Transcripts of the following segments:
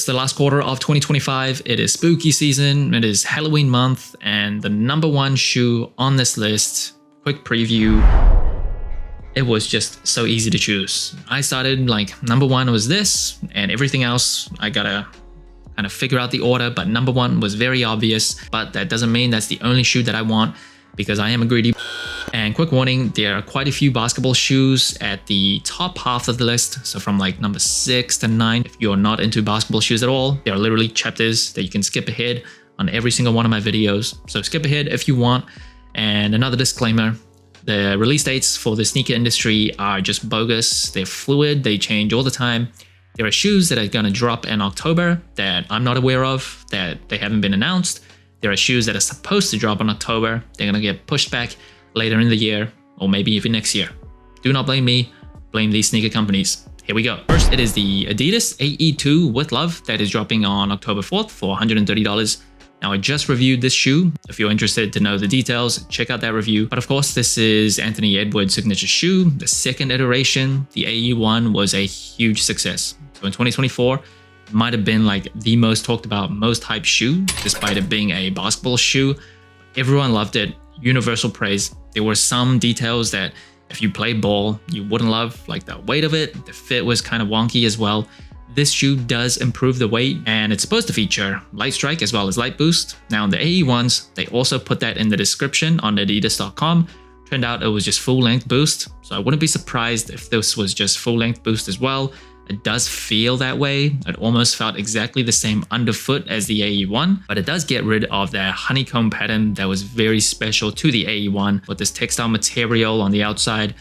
It's the last quarter of 2025. It is spooky season. It is Halloween month, and the number one shoe on this list, quick preview, it was just so easy to choose. I started like number one was this, and everything else I gotta kind of figure out the order, but number one was very obvious, but that doesn't mean that's the only shoe that I want, because I am a greedy. And quick warning, there are quite a few basketball shoes at the top half of the list. So from like number 6 to 9, if you're not into basketball shoes at all, there are literally chapters that you can skip ahead on every single one of my videos. So skip ahead if you want. And another disclaimer, the release dates for the sneaker industry are just bogus. They're fluid, they change all the time. There are shoes that are gonna drop in October that I'm not aware of, that they haven't been announced. There are shoes that are supposed to drop in October. They're gonna get pushed back later in the year, or maybe even next year. Do not blame me, blame these sneaker companies. Here we go. First, it is the Adidas AE2 with Love that is dropping on October 4th for $130. Now, I just reviewed this shoe. If you're interested to know the details, check out that review. But of course, this is Anthony Edwards' signature shoe. The second iteration, the AE1, was a huge success. So in 2024, it might have been like the most talked about, most hyped shoe, despite it being a basketball shoe. Everyone loved it, universal praise. There were some details that if you played ball, you wouldn't love, like the weight of it. The fit was kind of wonky as well. This shoe does improve the weight, and it's supposed to feature light strike as well as light boost. Now the AE1s, they also put that in the description on adidas.com. Turned out it was just full length boost. So I wouldn't be surprised if this was just full length boost as well. It does feel that way. It almost felt exactly the same underfoot as the AE1, but it does get rid of that honeycomb pattern that was very special to the AE1 with this textile material on the outside,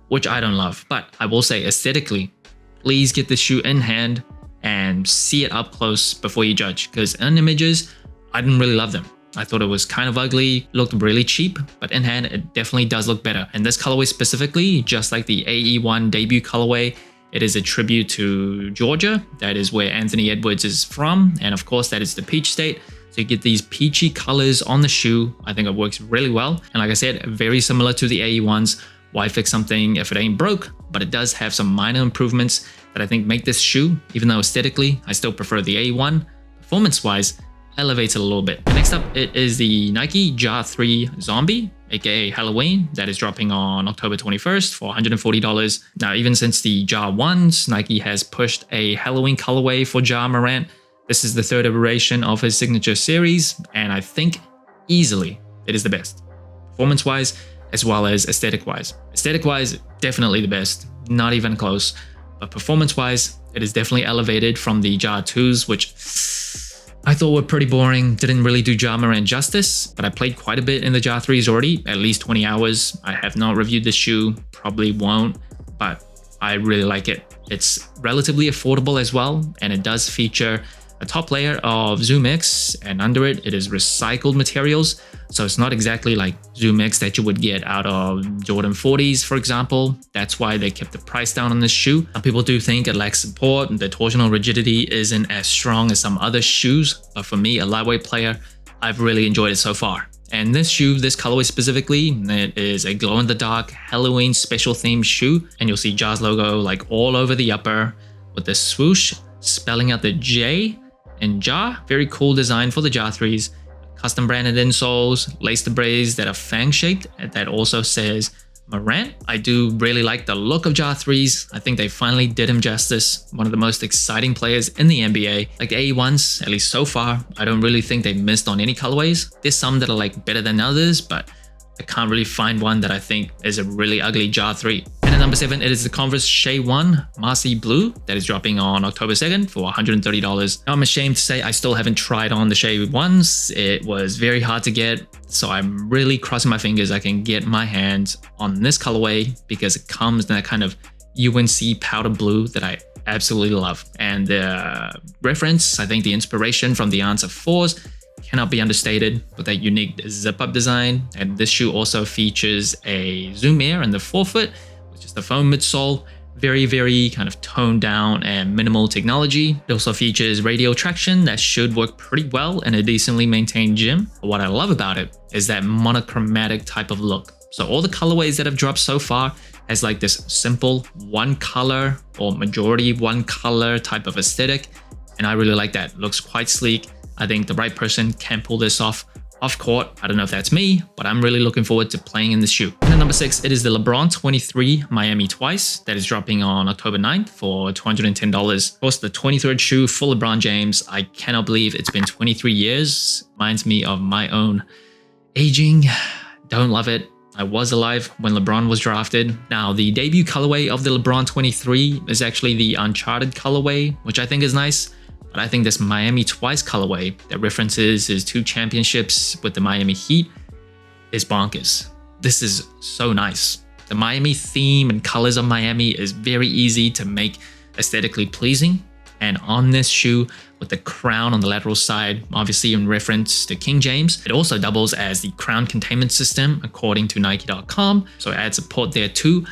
which I don't love. But I will say aesthetically, please get this shoe in hand and see it up close before you judge, because in images, I didn't really love them. I thought it was kind of ugly, looked really cheap, but in hand, it definitely does look better. And this colorway specifically, just like the AE1 debut colorway, it is a tribute to Georgia. That is where Anthony Edwards is from. And of course, that is the peach state. So you get these peachy colors on the shoe. I think it works really well. And like I said, very similar to the AE1s. Why fix something if it ain't broke? But it does have some minor improvements that I think make this shoe, even though aesthetically, I still prefer the AE1, performance-wise, elevates it a little bit. Next up, it is the Nike Ja 3 Zombie, aka Halloween, that is dropping on October 21st for $140. Now, even since the Ja 1s, Nike has pushed a Halloween colorway for Ja Morant. This is the third iteration of his signature series, and I think easily it is the best. Performance-wise, as well as aesthetic-wise. Aesthetic-wise, definitely the best, not even close. But performance-wise, it is definitely elevated from the Ja 2s, which I thought were pretty boring, didn't really do Ja Morant justice, but I played quite a bit in the Ja 3s already, at least 20 hours. I have not reviewed this shoe, probably won't, but I really like it. It's relatively affordable as well, and it does feature a top layer of ZoomX, and under it, it is recycled materials. So it's not exactly like ZoomX that you would get out of Jordan 40s, for example. That's why they kept the price down on this shoe. Some people do think it lacks support, and the torsional rigidity isn't as strong as some other shoes. But for me, a lightweight player, I've really enjoyed it so far. And this shoe, this colorway specifically, it is a glow-in-the-dark Halloween special themed shoe. And you'll see Ja's logo like all over the upper with the swoosh spelling out the J in Ja. Very cool design for the Ja 3s. Custom branded insoles, lace brays that are fang shaped, and that also says Morant. I do really like the look of Ja 3s. I think they finally did him justice. One of the most exciting players in the NBA. Like the AE1s, at least so far, I don't really think they've missed on any colorways. There's some that are like better than others, but I can't really find one that I think is a really ugly Ja 3. And at number 7, it is the Converse Shea 1 Marcy Blue that is dropping on October 2nd for $130. Now, I'm ashamed to say I still haven't tried on the Shea 1s. It was very hard to get, so I'm really crossing my fingers I can get my hands on this colorway, because it comes in that kind of UNC powder blue that I absolutely love. And the reference, I think the inspiration from the Answer 4s cannot be understated with that unique zip-up design. And this shoe also features a Zoom Air in the forefoot, which is the foam midsole. Very, very kind of toned down and minimal technology. It also features radial traction that should work pretty well in a decently maintained gym. But what I love about it is that monochromatic type of look. So all the colorways that have dropped so far has like this simple one color or majority one color type of aesthetic. and I really like that. It looks quite sleek. I think the right person can pull this off court. I don't know if that's me, but I'm really looking forward to playing in this shoe. And at number 6, it is the LeBron 23 Miami Twice that is dropping on October 9th for $210. Of course, the 23rd shoe for LeBron James. I cannot believe it's been 23 years. Reminds me of my own aging. Don't love it. I was alive when LeBron was drafted. Now, the debut colorway of the LeBron 23 is actually the Uncharted colorway, which I think is nice. But I think this Miami Twice colorway that references his 2 championships with the Miami Heat is bonkers. This is so nice. The Miami theme and colors of Miami is very easy to make aesthetically pleasing. And on this shoe, with the crown on the lateral side, obviously in reference to King James, it also doubles as the crown containment system according to Nike.com. So it adds support there too.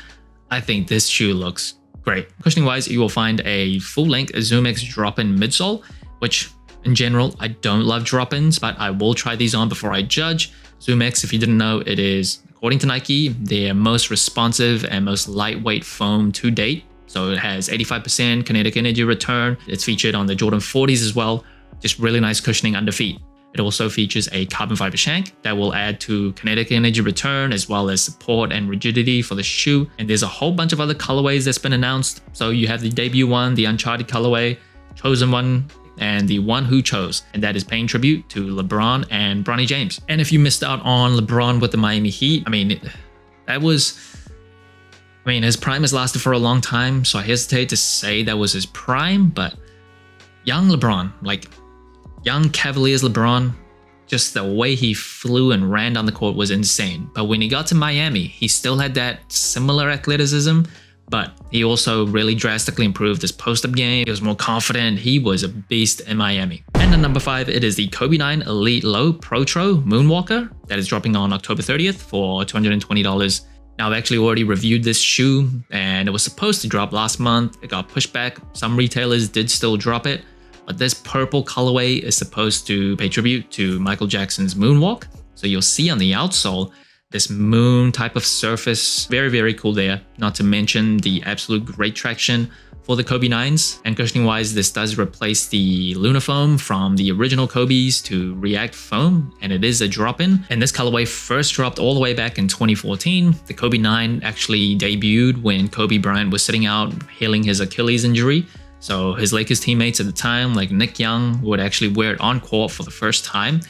I think this shoe looks great. Cushioning wise, you will find a full-length ZoomX drop-in midsole, which in general, I don't love drop-ins, but I will try these on before I judge. ZoomX, if you didn't know, it is, according to Nike, their most responsive and most lightweight foam to date. So it has 85% kinetic energy return. It's featured on the Jordan 40s as well. Just really nice cushioning under feet. It also features a carbon fiber shank that will add to kinetic energy return as well as support and rigidity for the shoe. And there's a whole bunch of other colorways that's been announced. So you have the debut one, the Uncharted colorway, chosen one, and the one who chose. And that is paying tribute to LeBron and Bronny James. And if you missed out on LeBron with the Miami Heat, his prime has lasted for a long time. So I hesitate to say that was his prime, but young LeBron, like young Cavaliers LeBron, just the way he flew and ran down the court was insane. But when he got to Miami, he still had that similar athleticism, but he also really drastically improved his post-up game. He was more confident. He was a beast in Miami. And at number 5, it is the Kobe 9 Elite Low Protro Moonwalker that is dropping on October 30th for $220. Now, I've actually already reviewed this shoe and it was supposed to drop last month. It got pushed back. Some retailers did still drop it. But this purple colorway is supposed to pay tribute to Michael Jackson's Moonwalk. So you'll see on the outsole, this moon type of surface. Very, very cool there. Not to mention the absolute great traction for the Kobe 9s. And cushioning wise, this does replace the Lunafoam from the original Kobe's to React Foam. And it is a drop-in. And this colorway first dropped all the way back in 2014. The Kobe 9 actually debuted when Kobe Bryant was sitting out healing his Achilles injury. So his Lakers teammates at the time, like Nick Young, would actually wear it on court for the first time.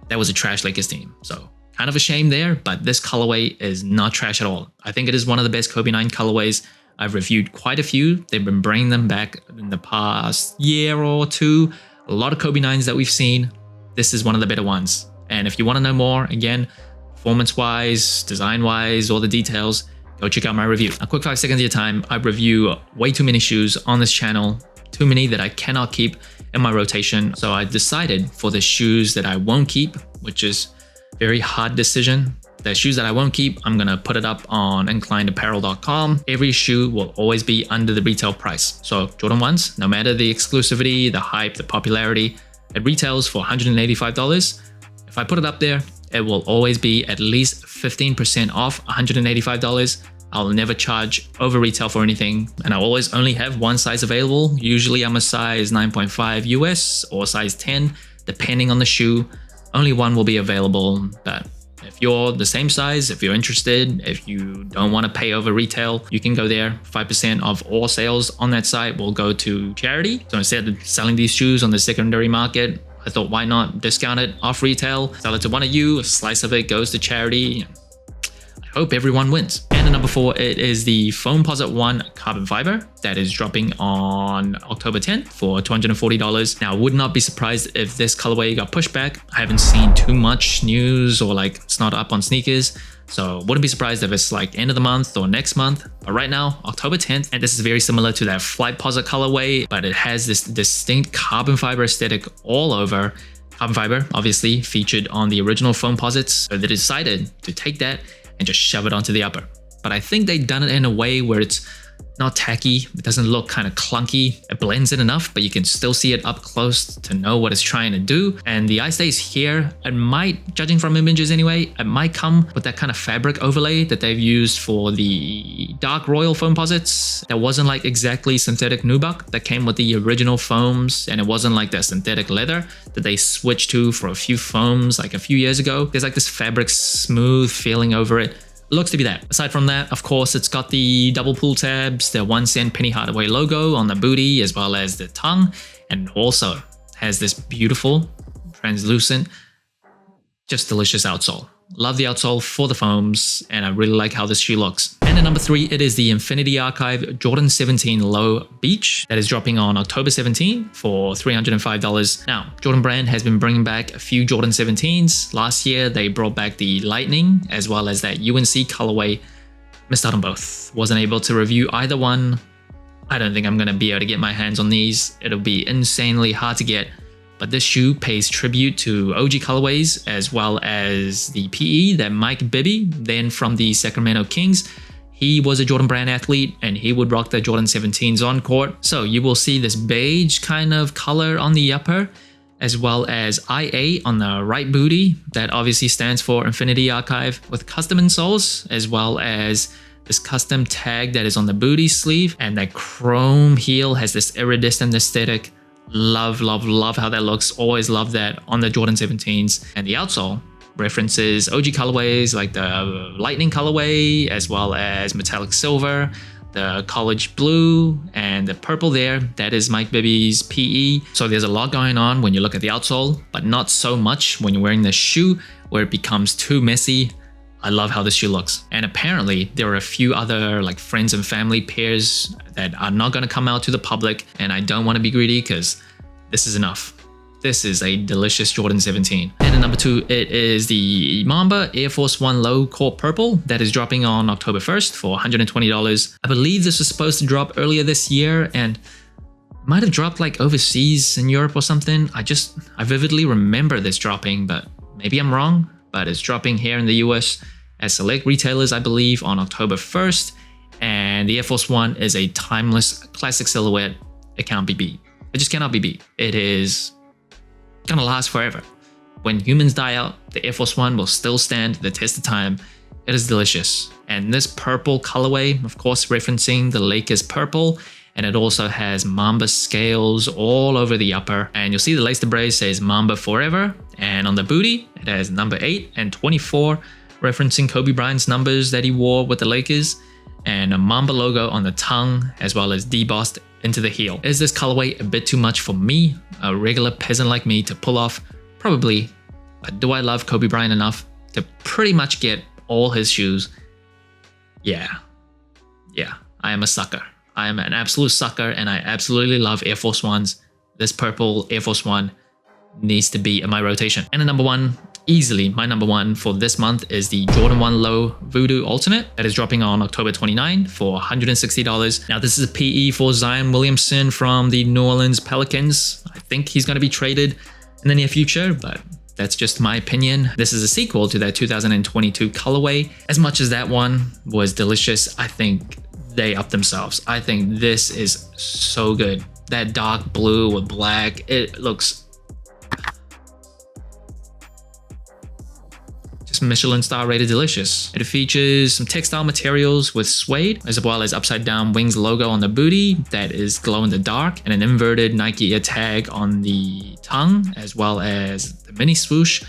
That was a trash Lakers team. So kind of a shame there, but this colorway is not trash at all. I think it is one of the best Kobe 9 colorways. I've reviewed quite a few. They've been bringing them back in the past year or two. A lot of Kobe 9s that we've seen. This is one of the better ones. And if you want to know more, again, performance-wise, design-wise, all the details, go check out my review. A quick 5 seconds of your time. I review way too many shoes on this channel. Too many that I cannot keep in my rotation. So I decided for the shoes that I won't keep, which is a very hard decision. The shoes that I won't keep, I'm gonna put it up on inclinedapparel.com. Every shoe will always be under the retail price. So Jordan 1s, no matter the exclusivity, the hype, the popularity, it retails for $185. If I put it up there, it will always be at least 15% off $185. I'll never charge over retail for anything, and I always only have one size available. Usually I'm a size 9.5 US or size 10, depending on the shoe. Only one will be available, but if you're the same size, if you're interested, if you don't want to pay over retail, you can go there. 5% of all sales on that site will go to charity. So instead of selling these shoes on the secondary market, I thought, why not discount it off retail, sell it to one of you, a slice of it goes to charity. I hope everyone wins. And at number 4, it is the Foamposite 1 Carbon Fiber that is dropping on October 10th for $240. Now, I would not be surprised if this colorway got pushed back. I haven't seen too much news or like it's not up on sneakers. So wouldn't be surprised if it's like end of the month or next month. But right now, October 10th, and this is very similar to that Flightposite colorway, but it has this distinct carbon fiber aesthetic all over. Carbon fiber, obviously featured on the original Foamposites. So they decided to take that and just shove it onto the upper. But I think they've done it in a way where it's not tacky. It doesn't look kind of clunky. It blends in enough, but you can still see it up close to know what it's trying to do. And the eye stays here, it might, judging from images anyway, it might come with that kind of fabric overlay that they've used for the Dark Royal Foamposites. That wasn't like exactly synthetic nubuck that came with the original foams, and it wasn't like that synthetic leather that they switched to for a few foams like a few years ago. There's like this fabric smooth feeling over it. Looks to be that. Aside from that, of course, it's got the double pull tabs, the 1 cent Penny Hardaway logo on the booty as well as the tongue, and also has this beautiful, translucent, just delicious outsole. Love the outsole for the foams, and I really like how this shoe looks. And at number 3, it is the Infinity Archive Jordan 17 Low Beach that is dropping on October 17 for $305. Now, Jordan Brand has been bringing back a few Jordan 17s. Last year, they brought back the Lightning as well as that UNC colorway. Missed out on both. Wasn't able to review either one. I don't think I'm going to be able to get my hands on these. It'll be insanely hard to get. But this shoe pays tribute to OG colorways as well as the PE that Mike Bibby, then from the Sacramento Kings, he was a Jordan Brand athlete and he would rock the Jordan 17s on court. So you will see this beige kind of color on the upper as well as IA on the right booty. That obviously stands for Infinity Archive with custom insoles as well as this custom tag that is on the booty sleeve, and that chrome heel has this iridescent aesthetic. Love, love, love how that looks. Always love that on the Jordan 17s. And the outsole references OG colorways like the Lightning colorway as well as metallic silver, the college blue, and the purple there. That is Mike Bibby's PE. So there's a lot going on when you look at the outsole, but not so much when you're wearing this shoe where it becomes too messy. I love how this shoe looks. And apparently there are a few other like friends and family pairs that are not going to come out to the public, and I don't want to be greedy because this is enough. This is a delicious Jordan 17. And at number 2, it is the Mamba Air Force 1 Low Court Purple that is dropping on October 1st for $120. I believe this was supposed to drop earlier this year and might have dropped like overseas in Europe or something. I vividly remember this dropping, but maybe I'm wrong. But it's dropping here in the US at select retailers, I believe, on October 1st. And the Air Force 1 is a timeless classic silhouette. It can't be beat. It just cannot be beat. It is gonna last forever. When humans die out, the Air Force 1 will still stand the test of time. It is delicious. And this purple colorway, of course, referencing the Lakers purple, and it also has Mamba scales all over the upper. And you'll see the lace debris says Mamba Forever. And on the booty, it has number 8 and 24, referencing Kobe Bryant's numbers that he wore with the Lakers. And a Mamba logo on the tongue, as well as debossed into the heel. Is this colorway a bit too much for me, a regular peasant like me, to pull off? Probably. But do I love Kobe Bryant enough to pretty much get all his shoes? Yeah, I am a sucker. I am an absolute sucker, and I absolutely love Air Force 1s. This purple Air Force 1 needs to be in my rotation. And the number 1, easily my number 1 for this month, is the Jordan 1 Low Voodoo Alternate that is dropping on October 29 for $160. Now this is a PE for Zion Williamson from the New Orleans Pelicans. I think he's going to be traded in the near future, but that's just my opinion. This is a sequel to that 2022 colorway. As much as that one was delicious, I think they upped themselves. I think this is so good. That dark blue with black, it looks just Michelin star rated delicious. It features some textile materials with suede, as well as upside down wings logo on the booty that is glow in the dark, and an inverted Nike Air tag on the tongue, as well as the mini swoosh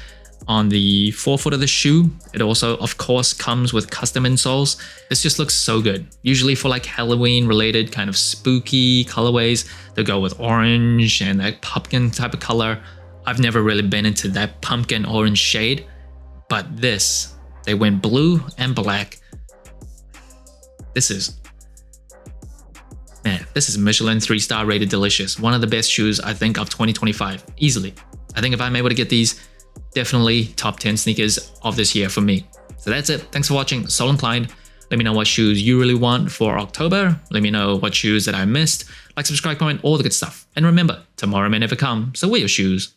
on the forefoot of the shoe. It also, of course, comes with custom insoles. This just looks so good. Usually for like Halloween related kind of spooky colorways, they go with orange and that pumpkin type of color. I've never really been into that pumpkin orange shade, but this, they went blue and black. This is Michelin 3-star rated delicious. One of the best shoes I think of 2025, easily. I think if I'm able to get these, definitely top 10 sneakers of this year for me. So that's it. Thanks for watching. Soul Inclined. Let me know what shoes you really want for October. Let me know what shoes that I missed. Like, subscribe, comment, all the good stuff. And remember, tomorrow may never come, so wear your shoes.